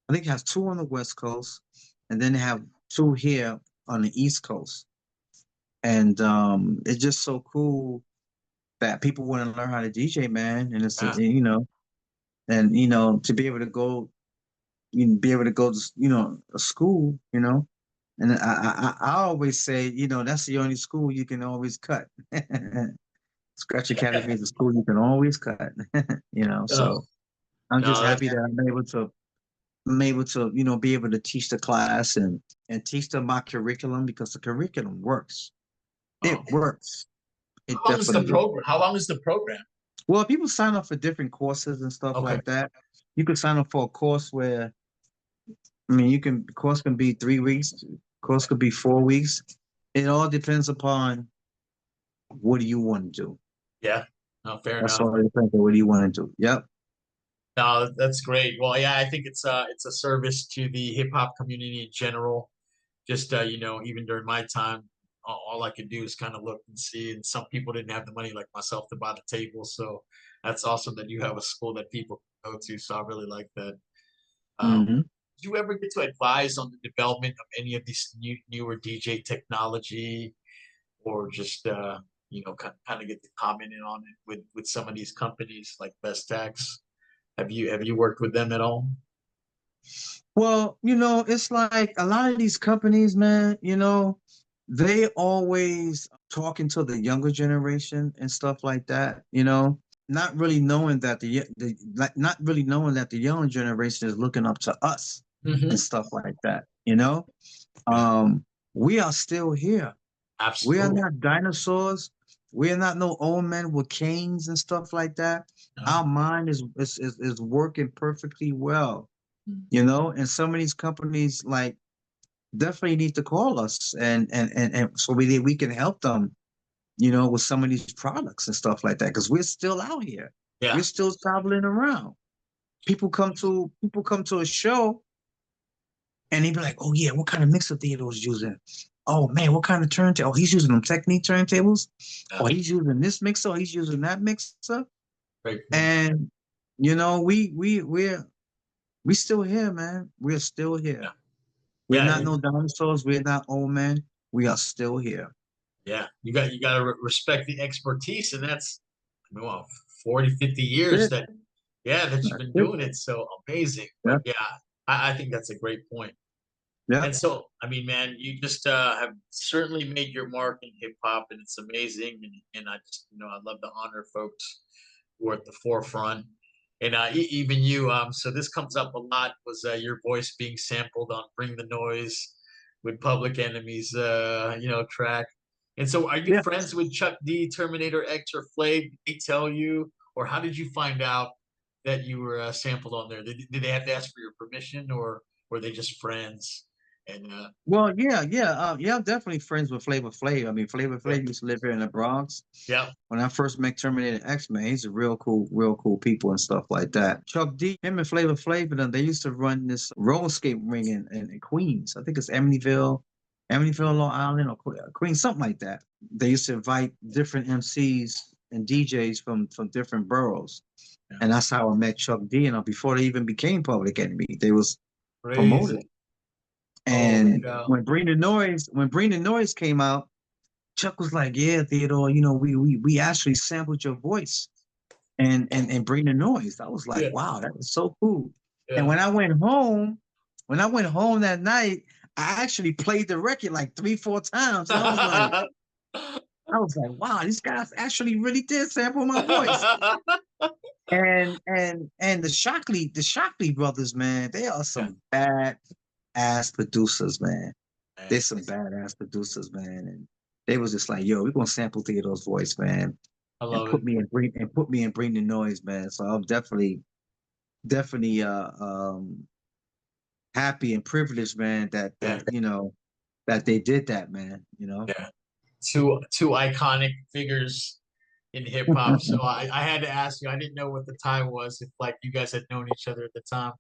I think it has two on the West Coast, and then they have two here on the East Coast. And it's just so cool that people want to learn how to DJ, man. And it's Yeah. to be able to go, be able to go to a school, And I always say, that's the only school you can always cut. Scratch Academy is a school you can always cut. Oh, So I'm just no, happy that's that I'm able to, be able to teach the class and teach them my curriculum because the curriculum works. It oh. works. It How long is the definitely works. program? How long is the program? Well, people sign up for different courses and stuff Okay. like that. You can sign up for a course where, I mean, course can be 3 weeks, course could be 4 weeks. It all depends upon what do you want to do. Yeah. No, fair That's enough. all it depends on what do you want to do. Yep. No, that's great. Well, yeah, I think it's a service to the hip hop community in general. Just even during my time, all I could do is kind of look and see. And some people didn't have the money like myself to buy the table. So that's awesome that you have a school that people can go to. So I really like that. Hmm. Did you ever get to advise on the development of any of these newer DJ technology, or just kind of get to comment in on it with some of these companies like Best Tax? Have you worked with them at all? Well, it's like a lot of these companies, man, they always talking to the younger generation and stuff like that, not really knowing that not really knowing that the younger generation is looking up to us and Hmm. stuff like that. Yeah, We are still here. We are absolutely. not dinosaurs. We are not no old men with canes and stuff like that. No. Our mind is working perfectly well, and some of these companies like definitely need to call us and so we can help them, with some of these products and stuff like that because we're still out here. Yeah. We're still traveling around. People come to a show and they be like, "Oh yeah, what kind of mixer Theodore's using? Oh man, what kind of turntable? Oh, he's using them Technique turntables. Yeah. Oh, he's using this mixer. Oh, he's using that mixer." Very cool. And we still here, man. We're still here. Yeah. We're Yeah. not no dinosaurs. We're not old men. We are still here. Yeah. You got to respect the expertise, and that's I mean, well, 40, 50 years That's that yeah that you've That's been it. doing it. So amazing. But Yeah. yeah, I think that's a great point. Yeah. And so, I mean, man, you just have certainly made your mark in hip hop, and it's amazing. And I just, I love to honor folks who are at the forefront. And even you, so this comes up a lot. Was your voice being sampled on "Bring the Noise" with Public Enemy's, track? And so, are you Yeah. friends with Chuck D, Terminator X, or Flav? Did they tell you, or how did you find out that you were sampled on there? Did they have to ask for your permission, or were they just friends? And Well, yeah. I'm definitely friends with Flavor Flav. I mean, Flavor okay. Flav used to live here in the Bronx. Yeah. When I first met Terminator X, man, he's a real cool people and stuff like that. Chuck D, him and Flavor Flav, and them, they used to run this roller skate ring in Queens. I think it's Amityville, Long Island, or Queens, something like that. They used to invite different MCs and DJs from different boroughs, Yeah. and that's how I met Chuck D. And before they even became Public Enemy, they was promoted. Crazy. Holy And cow. when Bring the Noise came out, Chuck was like, yeah, Theodore, we actually sampled your voice and bring the noise. I was like, Yeah, wow, that was so cool. And yeah. when I went home that night, I actually played the record like 3, 4 times. And I was like, wow, these guys actually really did sample my voice. And the Shockley brothers, man, they are Yeah, some bad ass producers, man. They're man, some badass producers, man. And they was just like, yo, we're gonna sample Theodore's voice, man, I and love it. put me in Bring the Noise, man. So I'm definitely happy and privileged, man, Yeah, that they did that, man. yeah. Two iconic figures in hip hop. So I had to ask you. I didn't know what the time was, if like you guys had known each other at the time,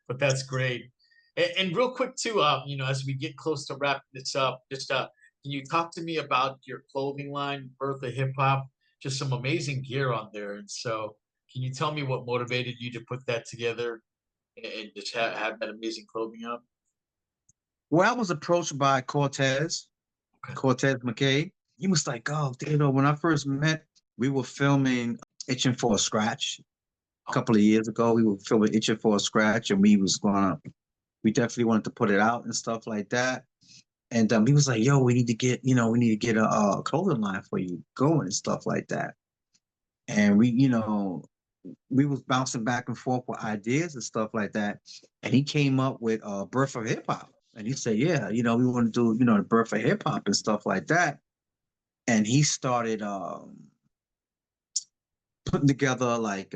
but that's great. And real quick too, as we get close to wrapping this up, just can you talk to me about your clothing line, Birth of Hip Hop? Just some amazing gear on there. And so, can you tell me what motivated you to put that together and just have that amazing clothing up? Well, I was approached by Okay. Cortez McKay. He was like, oh, when I first met, we were filming Itching for a Scratch a Oh, couple of years ago. We were filming Itching for a Scratch, and we definitely wanted to put it out and stuff like that. And he was like, "Yo, we need to get a clothing line for you going and stuff like that." And we was bouncing back and forth with ideas and stuff like that. And he came up with Birth of Hip Hop. And he said, "Yeah, we want to do the Birth of Hip Hop and stuff like that." And he started putting together like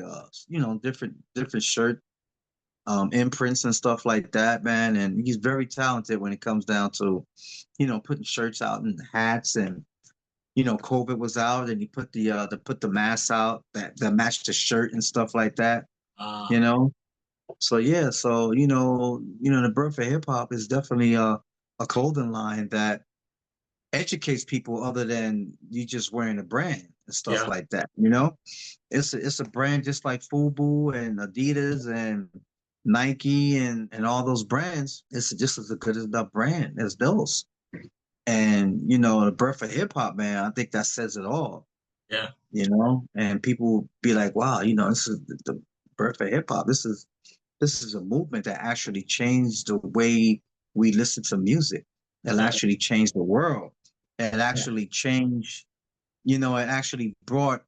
different shirt imprints and stuff like that, man. And he's very talented when it comes down to, putting shirts out and hats. And COVID was out, and he put the masks out that matched the shirt and stuff like that. uh, You know, so yeah, so the Birth of Hip Hop is definitely a clothing line that educates people other than you just wearing a brand and stuff yeah, like that. It's a brand just like FUBU and Adidas and Nike and all those brands. It's just as good as the brand as those. And the Birth of Hip Hop, man, I think that says it all. yeah, And people be like, wow, this is the birth of hip hop. This is a movement that actually changed the way we listen to music. It yeah, actually changed the world. It yeah, actually changed, it actually brought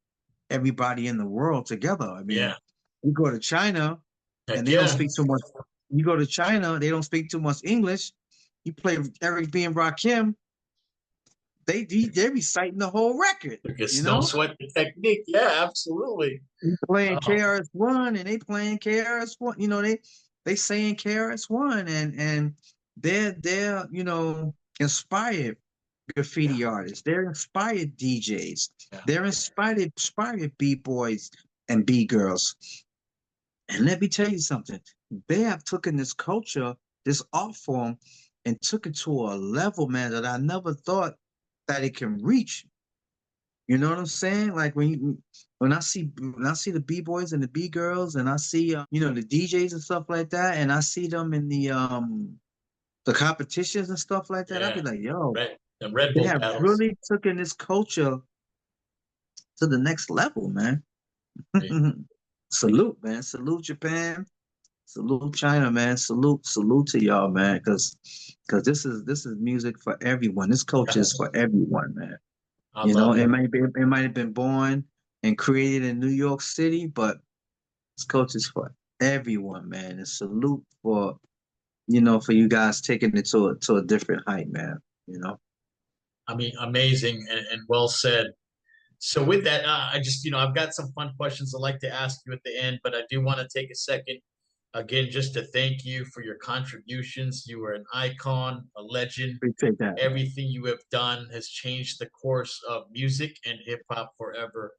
everybody in the world together. I mean, yeah. you go to China and Heck they don't yeah. speak too much. You go to China, they don't speak too much English. You play Eric B. and Rakim, they reciting the whole record, you Because don't know? sweat the technique. Yeah, absolutely. You playing Oh, KRS-One and they playing KRS-One, they saying KRS-One and they're inspired yeah, graffiti artists. They're inspired DJs. yeah, They're inspired B-boys and B-girls. And let me tell you something. They have taken this culture, this art form, and took it to a level, man, that I never thought that it can reach. You know what I'm saying? Like when I see the B boys and the B girls, and I see the DJs and stuff like that, and I see them in the competitions and stuff like that, I'd be yeah. like, yo, The Red they Bull have battles. really taken this culture to the next level, man. Right, Salute, man. Salute Japan. Salute China, man. Salute to y'all, man. Because this is music for everyone. This culture yeah, is for everyone, man. I love it. It might have been born and created in New York City, but this culture is for everyone, man. And salute for you guys taking it to a different height, man. You know. I mean, amazing and well said. So with that, I just, I've got some fun questions I'd like to ask you at the end, but I do want to take a second again just to thank you for your contributions. You are an icon, a legend. Appreciate that, man. Everything you have done has changed the course of music and hip hop forever.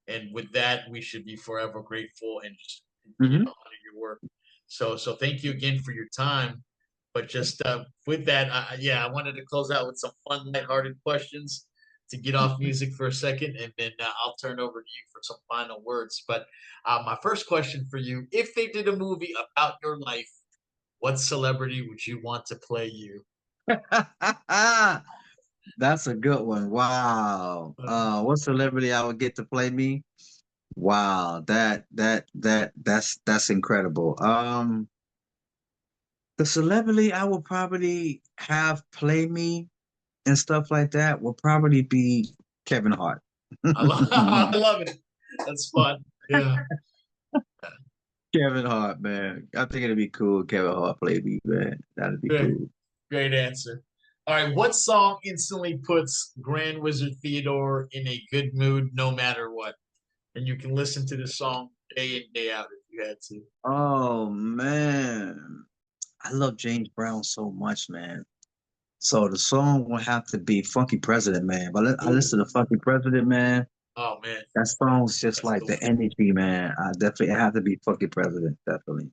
And with that, we should be forever grateful and just continue to Hmm. honor your work. So thank you again for your time. But just with that, yeah, I wanted to close out with some fun, lighthearted questions to get off music for a second, and then I'll turn over to you for some final words. But my first question for you: if they did a movie about your life, what celebrity would you want to play you? That's a good one. Wow. What celebrity I would get to play me? Wow, that's incredible. The celebrity I will probably have play me and stuff like that will probably be Kevin Hart. I love it. That's fun. Yeah. Kevin Hart, man. I think it'd be cool. Kevin Hart play me, man. That'd be Great, cool. great answer. All right. What song instantly puts Grand Wizard Theodore in a good mood no matter what? And you can listen to the song day in, day out if you had to. Oh man. I love James Brown so much, man. So the song will have to be Funky President, man. But I Ooh. listen to Funky President, man. Oh man. That song's just That's like cool. the energy, man. I definitely have to be Funky President, definitely.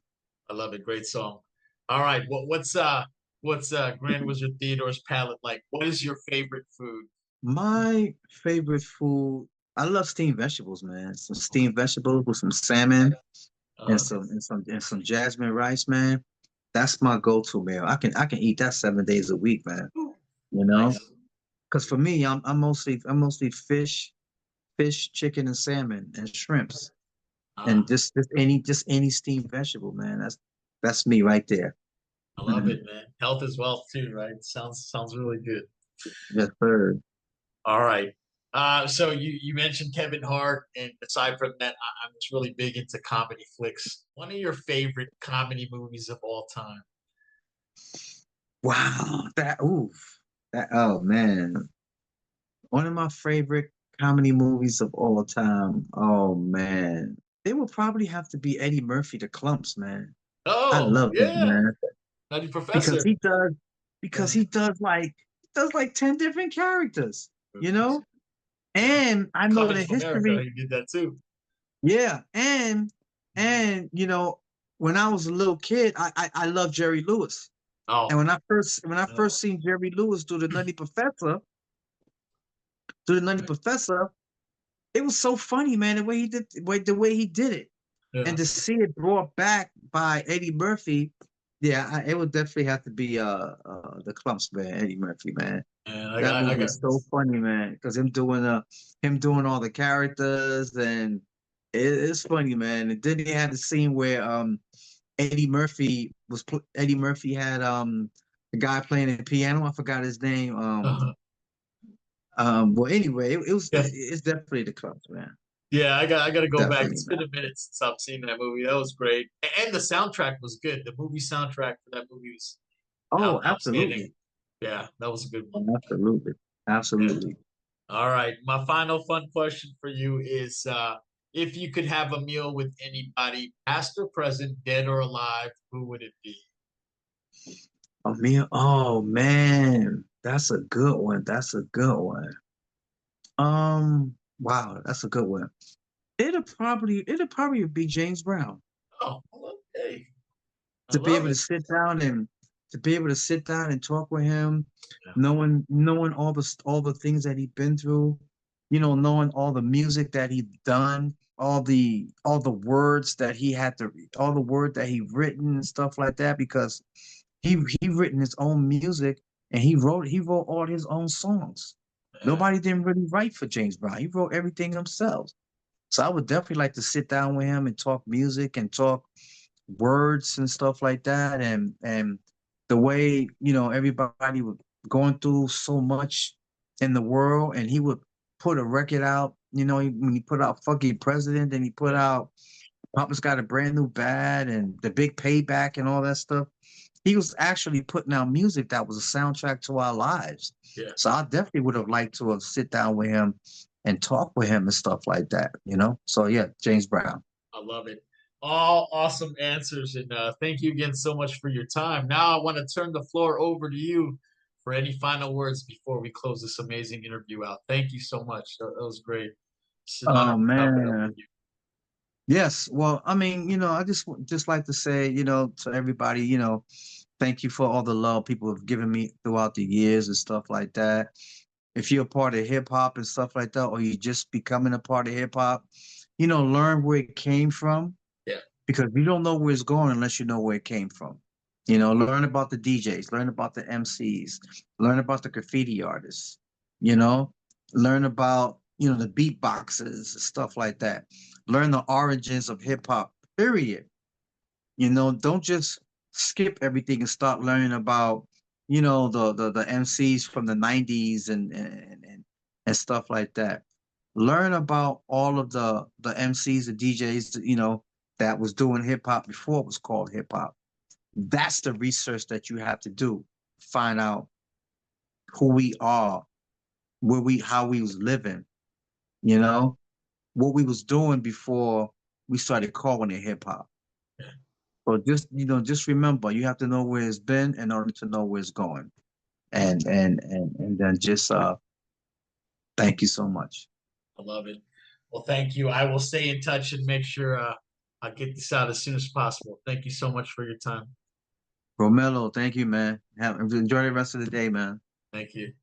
I love it. Great song. All right. What's Grand Wizard Theodore's palate like? What is your favorite food? My favorite food, I love steamed vegetables, man. Some Okay. steamed vegetables with some salmon and Uh, some jasmine rice, man. That's my go-to meal. I can eat that 7 days a week, man. ooh, You know, nice. because for me, I'm mostly fish, chicken, and salmon and shrimps, and Ah, just any steamed vegetable, man. That's me right there. I love it, man. Health is wealth too, right? Sounds really good. Yes, sir. All right. So you mentioned Kevin Hart, and aside from that, I'm just really big into comedy flicks. One of your favorite comedy movies of all time? Wow, that oh man, one of my favorite comedy movies of all time. Oh man, it would probably have to be Eddie Murphy, The Clumps, man. I Oh, love that yeah, man Nutty because Professor. he does because Yeah. he does like 10 different characters, you know? Yeah. And I know Coming the to America, history. he did that too. Yeah, and when I was a little kid, I loved Jerry Lewis. And Oh, when I first seen Jerry Lewis do the Nutty Professor, it was so funny, man, the way he did it. yeah. And to see it brought back by Eddie Murphy, yeah, it would definitely have to be the Clumps, man, Eddie Murphy, man. And That I movie got is so funny, man, because him doing all the characters and it's funny, man. And then he had the scene where Eddie Murphy had the guy playing the piano. I forgot his name. Well, anyway, yeah. it's definitely the Clumps, man. Yeah, I got to go back. Definitely, It's been man. a minute since I've seen that movie. That was great, and the soundtrack was good. The movie soundtrack for that movie was Oh, outstanding. absolutely. Yeah, that was a good one. Absolutely. Yeah. Absolutely. All right. My final fun question for you is if you could have a meal with anybody, past or present, dead or alive, who would it be? Oh man, that's a good one. That's a good one. Wow, that's a good one. It'll probably be James Brown. Oh, okay. I To be love able to it. sit down and to be able to sit down and talk with him, Yeah. knowing all the things that he'd been through, knowing all the music that he'd done, all the words that he had to all the word that he written and stuff like that, because he written his own music and he wrote all his own songs. Yeah. Nobody didn't really write for James Brown. He wrote everything himself. So I would definitely like to sit down with him and talk music and talk words and stuff like that, and the way everybody was going through so much in the world, and he would put a record out. When he put out Funky President, and he put Yeah. out Papa's Got a Brand New Bad and The Big Payback and all that stuff. He was actually putting out music that was a soundtrack to our lives. Yeah. So I definitely would have liked to have sit down with him and talk with him and stuff like that. So yeah, James Brown. I love it. All awesome answers. And thank you again so much for your time. Now I want to turn the floor over to you for any final words before we close this amazing interview out. Thank you so much. That was great. It's an honor Oh to chop it up with man. you. Yes. Well, I mean, I just like to say, to everybody, thank you for all the love people have given me throughout the years and stuff like that. If you're a part of hip hop and stuff like that, or you're just becoming a part of hip hop, learn where it came from, Yeah. because you don't know where it's going unless you know where it came from. Learn about the DJs, learn about the MCs, learn about the graffiti artists. you know, learn about, you know, the beatboxes, stuff like that. Learn the origins of hip hop, period. You know, don't just skip everything and start learning about, you know, the MCs from the 90s and stuff like that. Learn about all of the MCs, the DJs, you know, that was doing hip hop before it was called hip hop. That's the research that you have to do. Find out who we are, where we how we was living, you know, what we was doing before we started calling it hip hop. So just, you know, just remember you have to know where it's been in order to know where it's going. And then just thank you so much. I love it. Well, thank you. I will stay in touch and make sure I get this out as soon as possible. Thank you so much for your time. Romelo, thank you, man. Enjoy the rest of the day, man. Thank you.